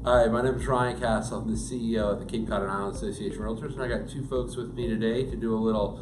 Hi, my name is Ryan Castle. I'm the CEO of the Cape Cod and Island Association of Realtors, and I got two folks with me today to do a little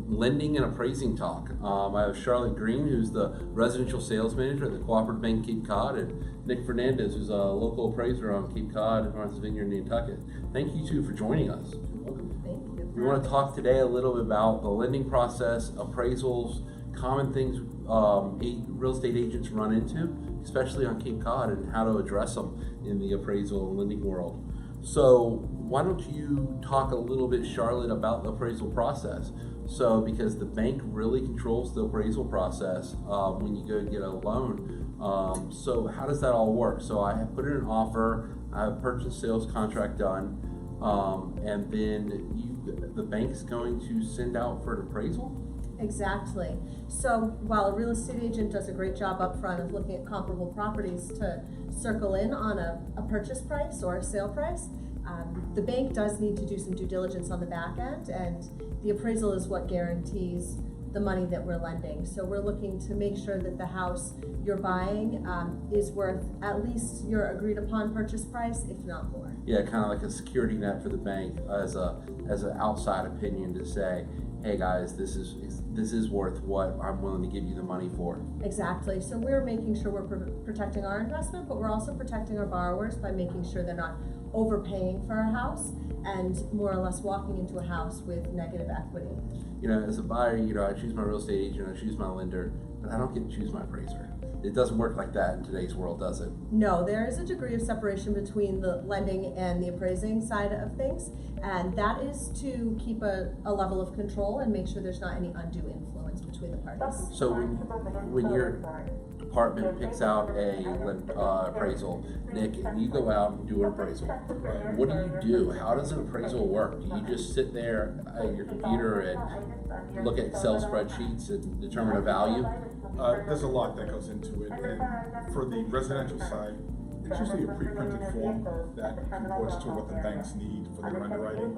lending and appraising talk. I have Charlotte Green, who's the residential sales manager at the Cooperative Bank Cape Cod, and Nick Fernandes, who's a local appraiser on Cape Cod, Martha's Vineyard, and Nantucket. Thank you two for joining us. Thank you. We want to talk today a little bit about the lending process, appraisals, common things real estate agents run into, especially on Cape Cod, and how to address them in the appraisal and lending world. So why don't you talk a little bit, Charlotte, about the appraisal process? So because the bank really controls the appraisal process when you go get a loan. So how does that all work? So I have put in an offer, I have purchase sales contract done, and then the bank's going to send out for an appraisal? Exactly. So while a real estate agent does a great job up front of looking at comparable properties to circle in on a purchase price or a sale price, the bank does need to do some due diligence on the back end, and the appraisal is what guarantees the money that we're lending. So we're looking to make sure that the house you're buying is worth at least your agreed upon purchase price, if not more. Yeah, kind of like a security net for the bank as an outside opinion to say, hey guys, this is worth what I'm willing to give you the money for. Exactly. So we're making sure we're protecting our investment, but we're also protecting our borrowers by making sure they're not overpaying for a house and more or less walking into a house with negative equity. You know, as a buyer, I choose my real estate agent, I choose my lender, but I don't get to choose my appraiser. It doesn't work like that in today's world, does it? No, there is a degree of separation between the lending and the appraising side of things, and that is to keep a level of control and make sure there's not any undue influence between the parties. So when your department picks out a appraisal, Nick, and you go out and do an appraisal, what do? How does an appraisal work? Do you just sit there at your computer and look at Excel spreadsheets and determine a value? There's a lot that goes into it, and for the residential side, it's usually a pre-printed form that comports to what the banks need for their underwriting.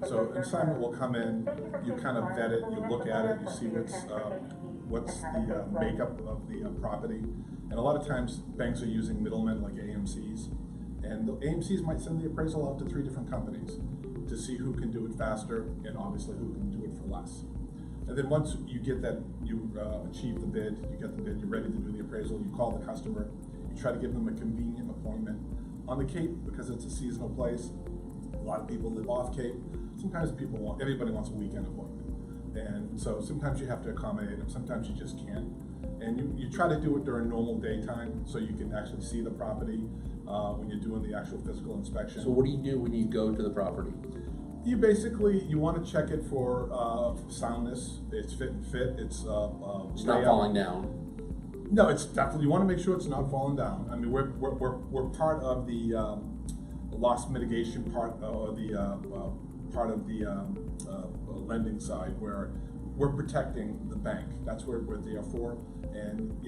So an assignment will come in, you kind of vet it, you look at it, you see what's the makeup of the property, and a lot of times banks are using middlemen like AMCs, and the AMCs might send the appraisal out to 3 different companies to see who can do it faster and obviously who can do it for less. And then once you get that, you achieve the bid, you get the bid, you're ready to do the appraisal, you call the customer, you try to give them a convenient appointment. On the Cape, because it's a seasonal place, a lot of people live off Cape, sometimes everybody wants a weekend appointment. And so sometimes you have to accommodate them, sometimes you just can't. And you try to do it during normal daytime so you can actually see the property when you're doing the actual physical inspection. So what do you do when you go to the property? You want to check it for soundness. It's fit and fit. It's not falling down. No, it's definitely. You want to make sure it's not falling down. I mean, we're part of the loss mitigation part, or the part of the lending side, where we're protecting the bank. That's what we're there for. And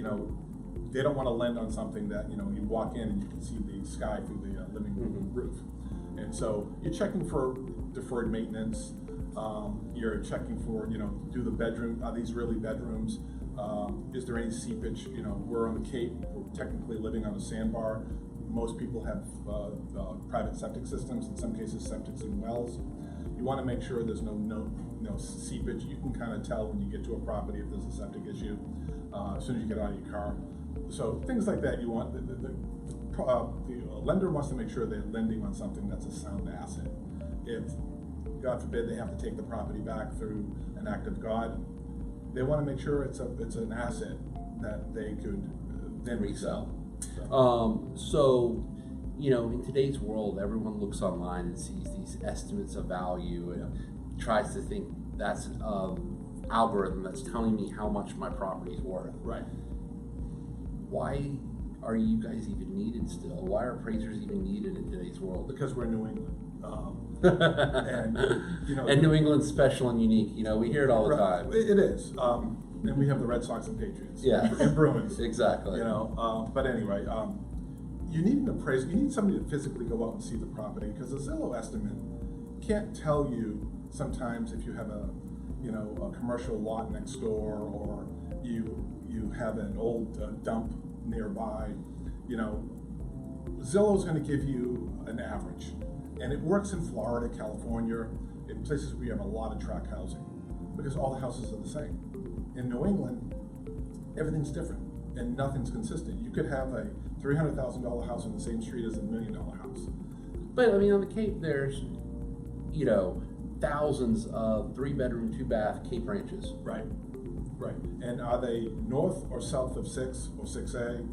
they don't want to lend on something that you walk in and you can see the sky through the living room roof. And so you're checking for deferred maintenance. You're checking for, do the bedroom, are these really bedrooms? Is there any seepage? We're on the Cape, we're technically living on a sandbar. Most people have private septic systems, in some cases septics in wells. You want to make sure there's no seepage. You can kind of tell when you get to a property if there's a septic issue as soon as you get out of your car. So things like that you want. The lender wants to make sure they're lending on something that's a sound asset. If, God forbid, they have to take the property back through an act of God, they want to make sure it's an asset that they could then resell. So, in today's world, everyone looks online and sees these estimates of value and tries to think that's an algorithm that's telling me how much my property's worth. Right. Why are you guys even needed still? Why are appraisers even needed in today's world? Because we're New England. And New England's special and unique. We hear it all the time. It is. And we have the Red Sox and Patriots. Yeah. And Bruins. Exactly. But anyway, you need an appraiser. You need somebody to physically go out and see the property, because a Zillow estimate can't tell you sometimes if you have a commercial lot next door, or you have an old dump nearby. Zillow's going to give you an average, and it works in Florida, California, in places where you have a lot of tract housing, because all the houses are the same. In New England, everything's different, and nothing's consistent. You could have a $300,000 house on the same street as a $1 million house. But I mean, on the Cape, there's, you know, thousands of 3-bedroom, 2-bath Cape ranches. Right, right. And are they north or south of 6 or 6A?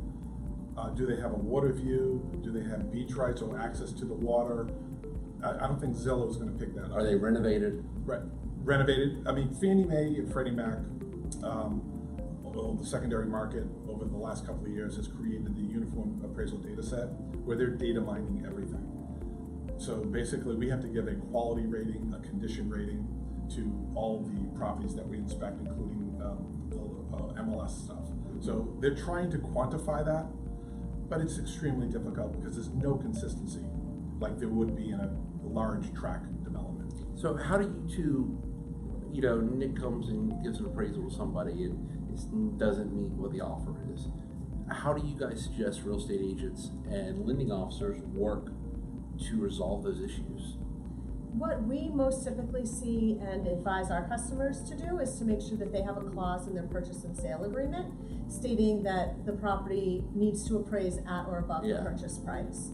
Do they have a water view? Do they have beach rights or access to the water? I don't think Zillow's going to pick that up. Are they renovated? Right, renovated. I mean, Fannie Mae and Freddie Mac, the secondary market over the last couple of years has created the uniform appraisal data set where they're data mining everything. So basically, we have to give a quality rating, a condition rating to all of the properties that we inspect, including the MLS stuff. So they're trying to quantify that, but it's extremely difficult because there's no consistency like there would be in a large tract development. So how do you two, you know, Nick comes and gives an appraisal to somebody and it doesn't meet what the offer is. How do you guys suggest real estate agents and lending officers work to resolve those issues? What we most typically see and advise our customers to do is to make sure that they have a clause in their purchase and sale agreement stating that the property needs to appraise at or above the purchase price.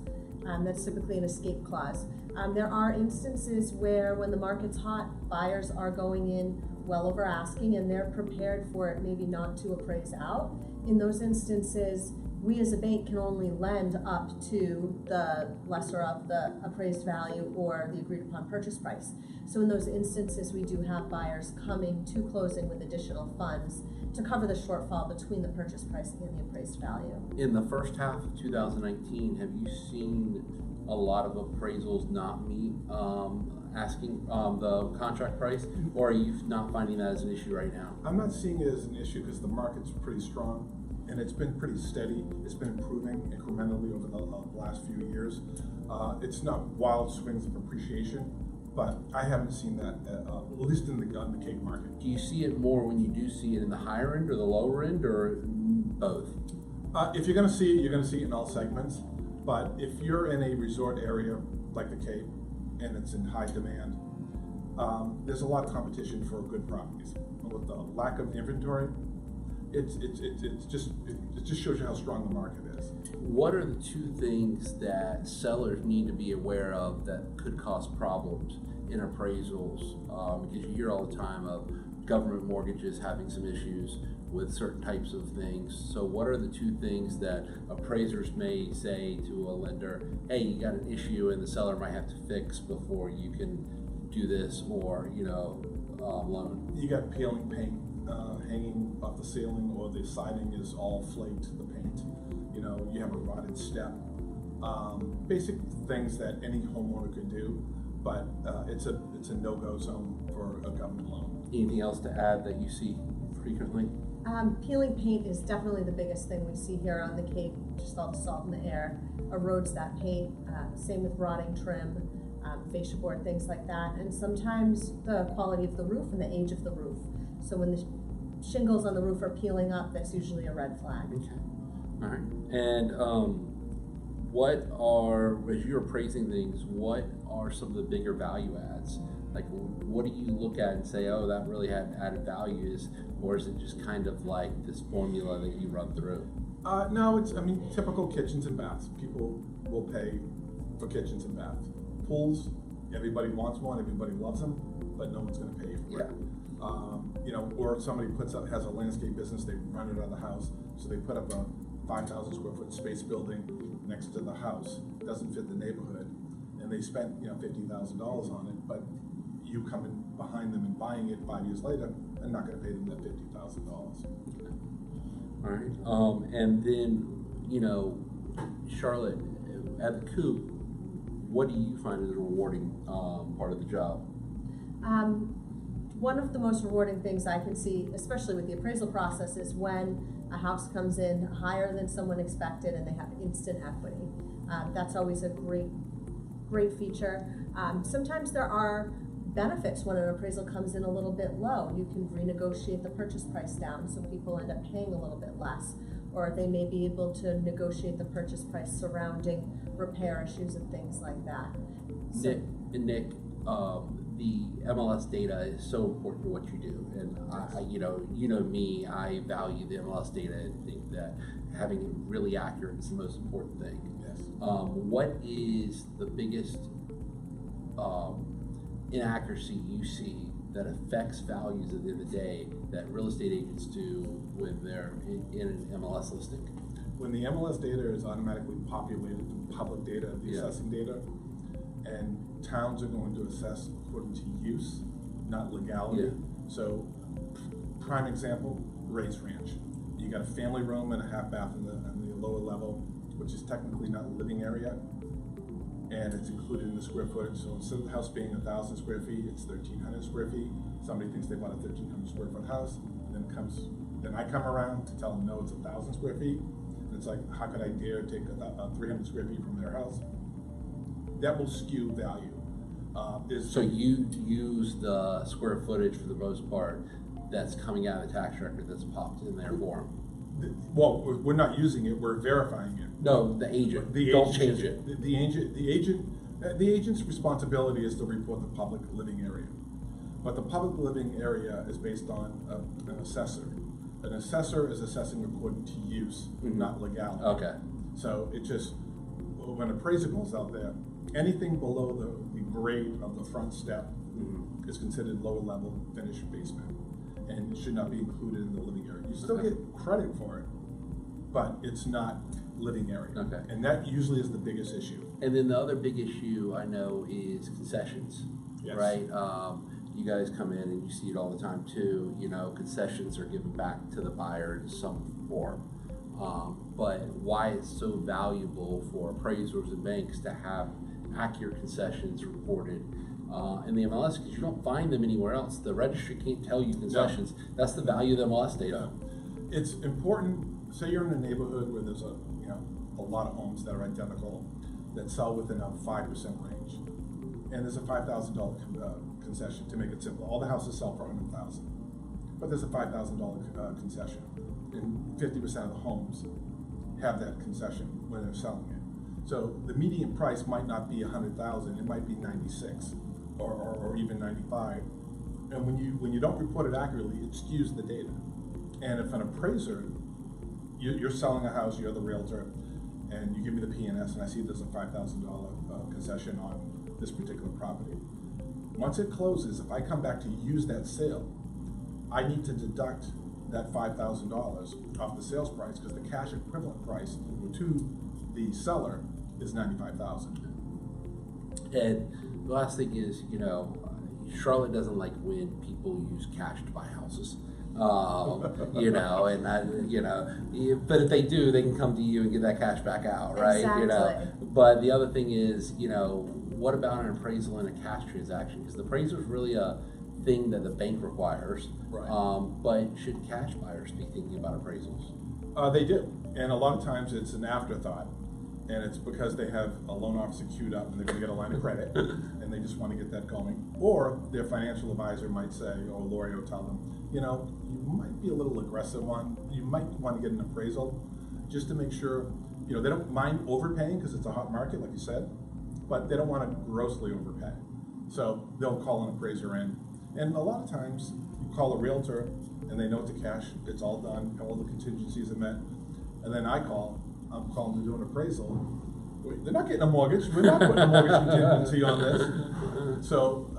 That's typically an escape clause. There are instances where when the market's hot, buyers are going in well over asking and they're prepared for it maybe not to appraise out. In those instances, we as a bank can only lend up to the lesser of the appraised value or the agreed upon purchase price. So in those instances, we do have buyers coming to closing with additional funds to cover the shortfall between the purchase price and the appraised value. In the first half of 2019, have you seen a lot of appraisals not meet asking the contract price, or are you not finding that as an issue right now? I'm not seeing it as an issue because the market's pretty strong and it's been pretty steady. It's been improving incrementally over the last few years. It's not wild swings of appreciation, but I haven't seen that, at least in the Cape market. Do you see it more when you do see it in the higher end or the lower end, or both? If you're going to see it, you're going to see it in all segments. But if you're in a resort area like the Cape and it's in high demand, there's a lot of competition for good properties. With the lack of inventory, it just shows you how strong the market is. What are the two things that sellers need to be aware of that could cause problems in appraisals? Because you hear all the time of government mortgages having some issues with certain types of things. So what are the two things that appraisers may say to a lender, hey, you got an issue and the seller might have to fix before you can do this, or, you know, loan? You got peeling paint hanging off the ceiling, or the siding is all flaked, the paint. You know, you have a rotted step. Basic things that any homeowner could do, but it's a no-go zone for a government loan. Anything else to add that you see frequently? Peeling paint is definitely the biggest thing we see here on the Cape. Just all the salt in the air erodes that paint. Same with rotting trim, fascia board, things like that. And sometimes the quality of the roof and the age of the roof. So when the shingles on the roof are peeling up, that's usually a red flag. Okay. All right. And what are, as you're appraising things, what are some of the bigger value adds? Like, what do you look at and say, oh, that really had added values, or is it just kind of like this formula that you run through? No, typical kitchens and baths. People will pay for kitchens and baths. Pools, everybody wants one, everybody loves them, but no one's going to pay for it. Or somebody has a landscape business, they run it out of the house, so they put up a 5,000 square foot space building next to the house. It doesn't fit the neighborhood, and they spent $50,000 on it, but you come in behind them and buying it 5 years later and not going to pay them that $50,000. All right. And then, Charlotte, at the Coop, what do you find is a rewarding part of the job? One of the most rewarding things I can see, especially with the appraisal process, is when a house comes in higher than someone expected and they have instant equity. That's always a great feature. Sometimes there are benefits when an appraisal comes in a little bit low. You can renegotiate the purchase price down, so people end up paying a little bit less. or they may be able to negotiate the purchase price surrounding repair issues and things like that. So, Nick, the MLS data is so important to what you do, and you know me, I value the MLS data and think that having it really accurate is the most important thing. Yes. What is the biggest inaccuracy you see that affects values at the end of the day that real estate agents do when they're in an MLS listing? When the MLS data is automatically populated with public data, the assessing data, and towns are going to assess according to use, not legality. Yeah. So, prime example, Ray's Ranch. You got a family room and a half bath in the lower level, which is technically not a living area, and it's included in the square footage. So instead of the house being 1,000 square feet, it's 1,300 square feet. Somebody thinks they bought a 1,300 square foot house, and then I come around to tell them no, it's 1,000 square feet. And it's like, how could I dare take a 300 square feet from their house? That will skew value. So you use the square footage for the most part that's coming out of the tax record that's popped in their form. Well, we're not using it, we're verifying it. No, the agent. The Don't agent- change it. The agent's responsibility is to report the public living area. But the public living area is based on an assessor. An assessor is assessing according to use, not legality. Okay. So it just, when appraiser goes out there, anything below the grade of the front step is considered lower level finished basement, and it should not be included in the living area. You still get credit for it, but it's not living area. Okay. And that usually is the biggest issue. And then the other big issue I know is concessions, Yes. right? You guys come in and you see it all the time too. You know, concessions are given back to the buyer in some form. But why it's so valuable for appraisers and banks to have accurate concessions reported in the MLS, because you don't find them anywhere else. The registry can't tell you concessions. No. That's the value of the MLS data. It's important. Say you're in a neighborhood where there's a lot of homes that are identical that sell within a 5% range, and there's a $5,000 concession. To make it simple, all the houses sell for $100,000, but there's a $5,000 concession, and 50% of the homes have that concession when they're selling it. So the median price might not be $100,000; it might be 96, or even 95. And when you don't report it accurately, it skews the data. And if an appraiser, you're selling a house, you're the realtor, and you give me the P&S, and I see there's a $5,000 concession on this particular property. Once it closes, if I come back to use that sale, I need to deduct that $5,000 off the sales price, because the cash equivalent price to the seller is $95,000. And the last thing is, Charlotte doesn't like when people use cash to buy houses. But if they do, they can come to you and get that cash back out, right? Exactly. But the other thing is, what about an appraisal and a cash transaction? Because the appraisal is really a thing that the bank requires. Right. But should cash buyers be thinking about appraisals? They do, and a lot of times it's an afterthought, and it's because they have a loan officer queued up and they're going to get a line of credit, and they just want to get that going. Or their financial advisor might say, or a lawyer will tell them, you might be a little aggressive you might want to get an appraisal just to make sure, they don't mind overpaying because it's a hot market, like you said, but they don't want to grossly overpay. So they'll call an appraiser in, and a lot of times you call a realtor and they note the cash, it's all done, all the contingencies are met, and then I'm calling to do an appraisal. Wait, they're not getting a mortgage. We're not putting a mortgage contingency on this. So,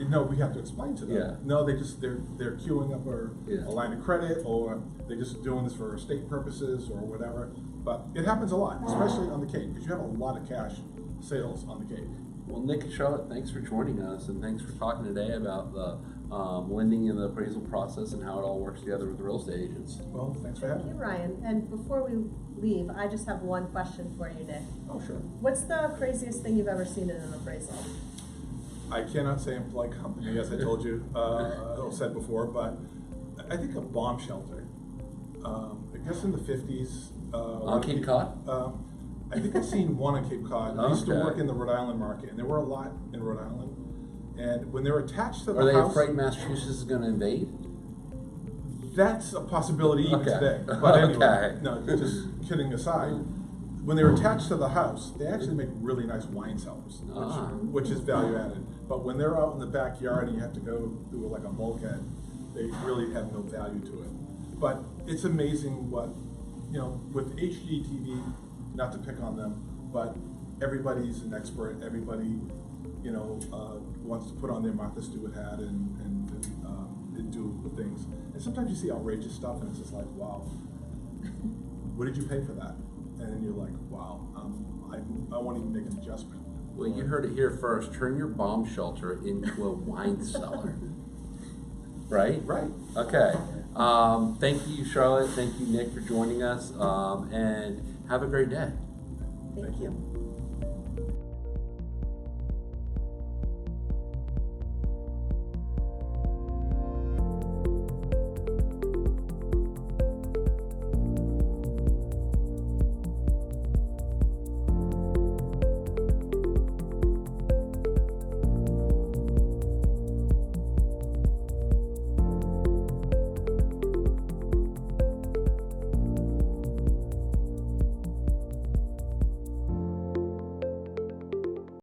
no, we have to explain to them. Yeah. No, they're queuing up a line of credit, or they're just doing this for estate purposes or whatever. But it happens a lot, especially on the Cape, because you have a lot of cash sales on the Cape. Well, Nick and Charlotte, thanks for joining us, and thanks for talking today about the lending and the appraisal process and how it all works together with the real estate agents. Well, thanks for having me. Thank you, Ryan. And before we leave, I just have one question for you, Nick. Oh, sure. What's the craziest thing you've ever seen in an appraisal? I cannot say in polite company, as I told you, or said before, but I think a bomb shelter. I guess in the 50s. On Cape Cod? I think I've seen one on Cape Cod. I used to Okay. work in the Rhode Island market, and there were a lot in Rhode Island. And when they were attached to the Are they house, afraid Massachusetts is going to invade? That's a possibility even Okay. today. But anyway, Okay. no, just kidding aside, when they're attached to the house, they actually make really nice wine cellars, which is value added. But when they're out in the backyard and you have to go through like a bulkhead, they really have no value to it. But it's amazing what, with HGTV, not to pick on them, but everybody's an expert. Everybody, wants to put on their Martha Stewart hat and do the things. And sometimes you see outrageous stuff, and it's just like, wow, what did you pay for that? And you're like, wow, I won't even make an adjustment. Well, you heard it here first. Turn your bomb shelter into a wine cellar. Right? Right. Okay. Thank you, Charlotte. Thank you, Nick, for joining us. And have a great day. Thank you.